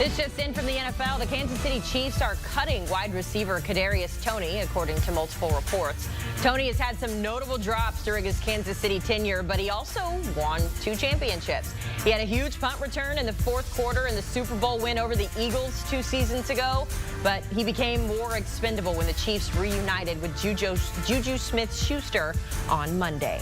This just in from the NFL. The Kansas City Chiefs are cutting wide receiver Kadarius Toney, according to multiple reports. Toney has had some notable drops during his Kansas City tenure, but he also won 2 championships. He had a huge punt return in the fourth quarter in the Super Bowl win over the Eagles 2 seasons ago, but he became more expendable when the Chiefs reunited with Juju Smith-Schuster on Monday.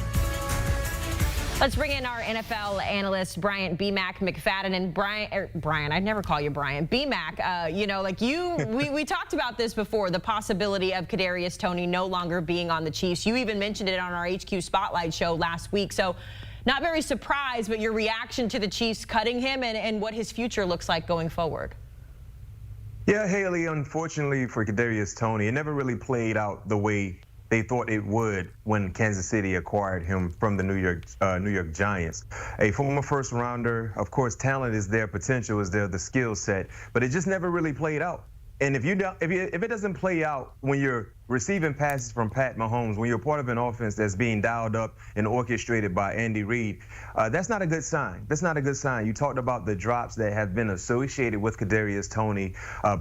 Let's bring in our NFL analyst, Bryant McFadden. And Brian, I'd never call you Brian. B-Mac, we talked about this before, the possibility of Kadarius Toney no longer being on the Chiefs. You even mentioned it on our HQ Spotlight show last week. So not very surprised, but your reaction to the Chiefs cutting him and what his future looks like going forward. Yeah, Haley, unfortunately for Kadarius Toney, it never really played out the way they thought it would when Kansas City acquired him from the New York Giants. A former first rounder, of course, talent is there, potential is there, the skill set, but it just never really played out. And if it doesn't play out when you're receiving passes from Pat Mahomes, when you're part of an offense that's being dialed up and orchestrated by Andy Reid, that's not a good sign. That's not a good sign. You talked about the drops that have been associated with Kadarius Toney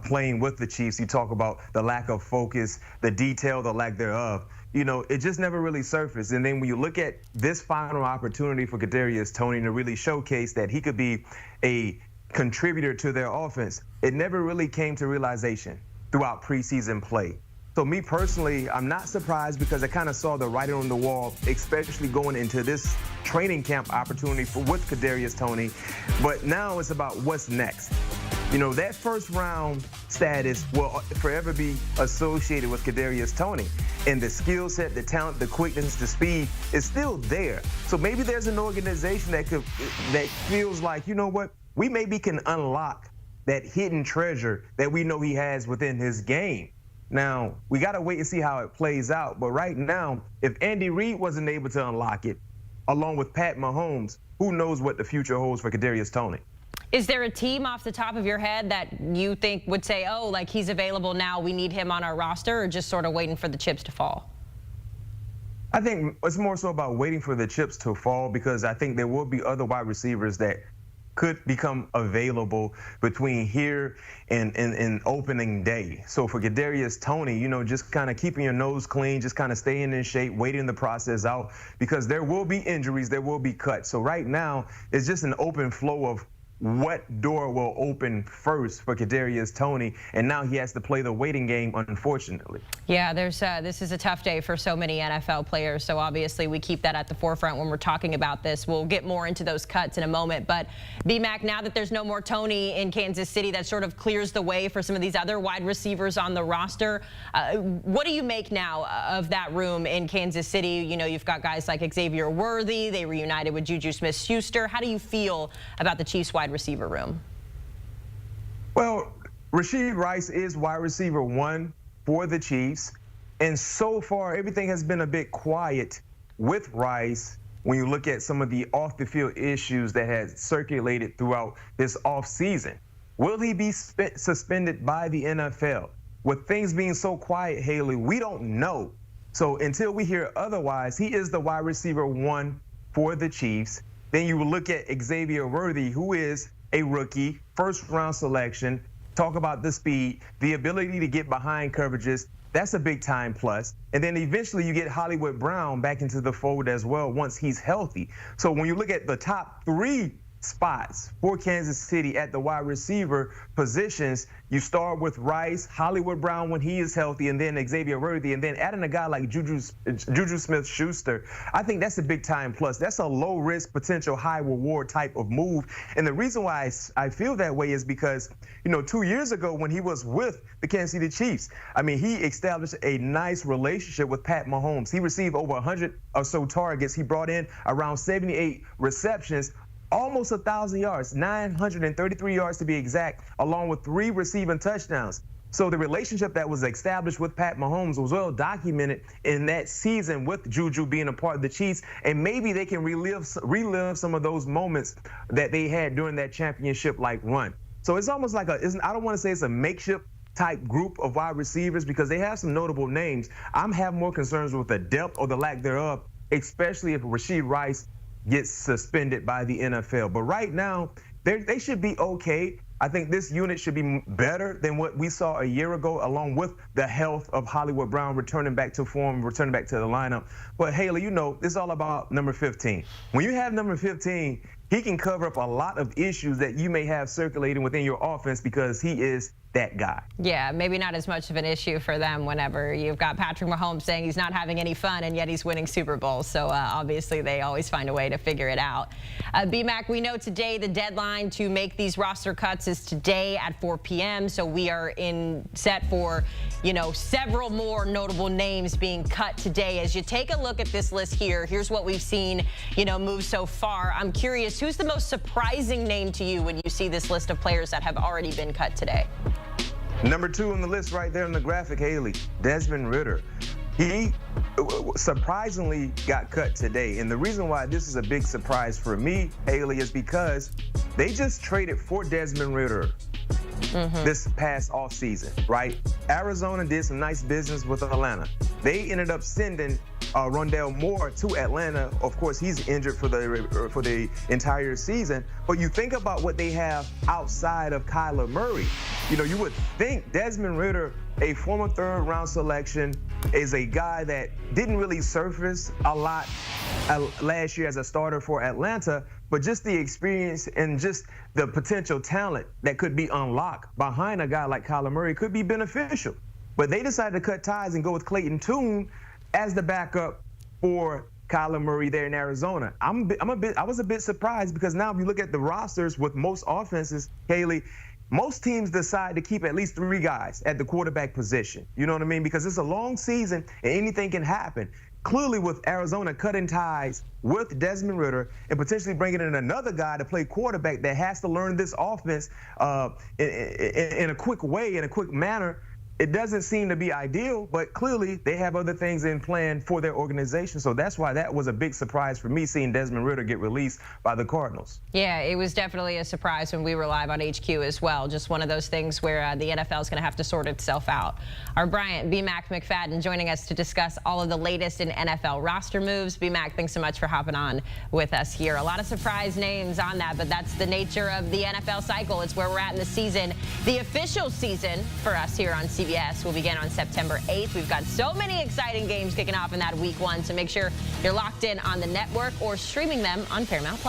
playing with the Chiefs. You talk about the lack of focus, the detail, the lack thereof. You know, it just never really surfaced. And then when you look at this final opportunity for Kadarius Toney to really showcase that he could be a contributor to their offense, it never really came to realization throughout preseason play. So me personally, I'm not surprised because I kind of saw the writing on the wall, especially going into this training camp opportunity with Kadarius Toney. But now it's about what's next. You know, that first round status will forever be associated with Kadarius Toney. And the skill set, the talent, the quickness, the speed is still there. So maybe there's an organization that feels like, you know what, we maybe can unlock that hidden treasure that we know he has within his game. Now, we got to wait and see how it plays out. But right now, if Andy Reid wasn't able to unlock it, along with Pat Mahomes, who knows what the future holds for Kadarius Toney? Is there a team off the top of your head that you think would say, oh, like he's available now, we need him on our roster, or just sort of waiting for the chips to fall? I think it's more so about waiting for the chips to fall, because I think there will be other wide receivers that could become available between here and opening day. So for Kadarius Toney, you know, just kind of keeping your nose clean, just kind of staying in shape, waiting the process out, because there will be injuries, there will be cuts. So right now, it's just an open flow of what door will open first for Kadarius Toney, and now he has to play the waiting game, unfortunately. Yeah, this is a tough day for so many NFL players, so obviously we keep that at the forefront when we're talking about this. We'll get more into those cuts in a moment, but B-Mac, now that there's no more Toney in Kansas City, that sort of clears the way for some of these other wide receivers on the roster. What do you make now of that room in Kansas City? You know, you've got guys like Xavier Worthy, they reunited with Juju Smith-Schuster. How do you feel about the Chiefs wide receiver room? Well, Rashee Rice is wide receiver 1 for the Chiefs, and so far everything has been a bit quiet with Rice when you look at some of the off-the-field issues that had circulated throughout this offseason. Will he be suspended by the NFL? With things being so quiet, Haley, we don't know. So until we hear otherwise, he is the wide receiver 1 for the Chiefs. Then you will look at Xavier Worthy, who is a rookie, first-round selection. Talk about the speed, the ability to get behind coverages. That's a big-time plus. And then eventually you get Hollywood Brown back into the fold as well once he's healthy. So when you look at the top 3 spots for Kansas City at the wide receiver positions, you start with Rice, Hollywood Brown when he is healthy, and then Xavier Worthy, and then adding a guy like Juju Smith-Schuster. I think that's a big time plus. That's a low risk, potential high reward type of move. And the reason why I feel that way is because, you know, 2 years ago when he was with the Kansas City Chiefs, I mean, he established a nice relationship with Pat Mahomes. He received over 100 or so targets. He brought in around 78 receptions, almost 1,000 yards, 933 yards to be exact, along with 3 receiving touchdowns. So the relationship that was established with Pat Mahomes was well documented in that season with Juju being a part of the Chiefs, and maybe they can relive some of those moments that they had during that championship-like run. So it's almost like I don't want to say it's a makeshift type group of wide receivers because they have some notable names. I'm having more concerns with the depth or the lack thereof, especially if Rashee Rice gets suspended by the NFL. But right now, they should be okay. I think this unit should be better than what we saw a year ago, along with the health of Hollywood Brown returning back to form, returning back to the lineup. But Haley, you know, it's all about number 15. When you have number 15, he can cover up a lot of issues that you may have circulating within your offense because he is that guy. Yeah, maybe not as much of an issue for them whenever you've got Patrick Mahomes saying he's not having any fun and yet he's winning Super Bowls. So obviously they always find a way to figure it out. B-Mac, we know today the deadline to make these roster cuts is today at 4 p.m. So we are set for, you know, several more notable names being cut today. As you take a look at this list here, here's what we've seen, you know, move so far. I'm curious, who's the most surprising name to you when you see this list of players that have already been cut today? Number 2 on the list right there in the graphic, Haley, Desmond Ridder. He surprisingly got cut today. And the reason why this is a big surprise for me, Haley, is because they just traded for Desmond Ridder this past offseason, right? Arizona did some nice business with Atlanta. They ended up sending Rondale Moore to Atlanta. Of course, he's injured for the entire season. But you think about what they have outside of Kyler Murray. You know, you would think Desmond Ridder, a former third-round selection, is a guy that didn't really surface a lot last year as a starter for Atlanta, but just the experience and just the potential talent that could be unlocked behind a guy like Kyler Murray could be beneficial. But they decided to cut ties and go with Clayton Tune as the backup for Kyler Murray there in Arizona. I was a bit surprised because now if you look at the rosters with most offenses, Haley, most teams decide to keep at least 3 guys at the quarterback position. You know what I mean? Because it's a long season and anything can happen. Clearly, with Arizona cutting ties with Desmond Ridder and potentially bringing in another guy to play quarterback that has to learn this offense in a quick way, in a quick manner, it doesn't seem to be ideal, but clearly they have other things in plan for their organization. So that's why that was a big surprise for me, seeing Desmond Ridder get released by the Cardinals. Yeah, it was definitely a surprise when we were live on HQ as well. Just one of those things where the NFL is going to have to sort itself out. Our Bryant B-Mac McFadden joining us to discuss all of the latest in NFL roster moves. B-Mac, thanks so much for hopping on with us here. A lot of surprise names on that, but that's the nature of the NFL cycle. It's where we're at in the season. The official season for us here on CBS will begin on September 8th. We've got so many exciting games kicking off in that week 1, so make sure you're locked in on the network or streaming them on Paramount+.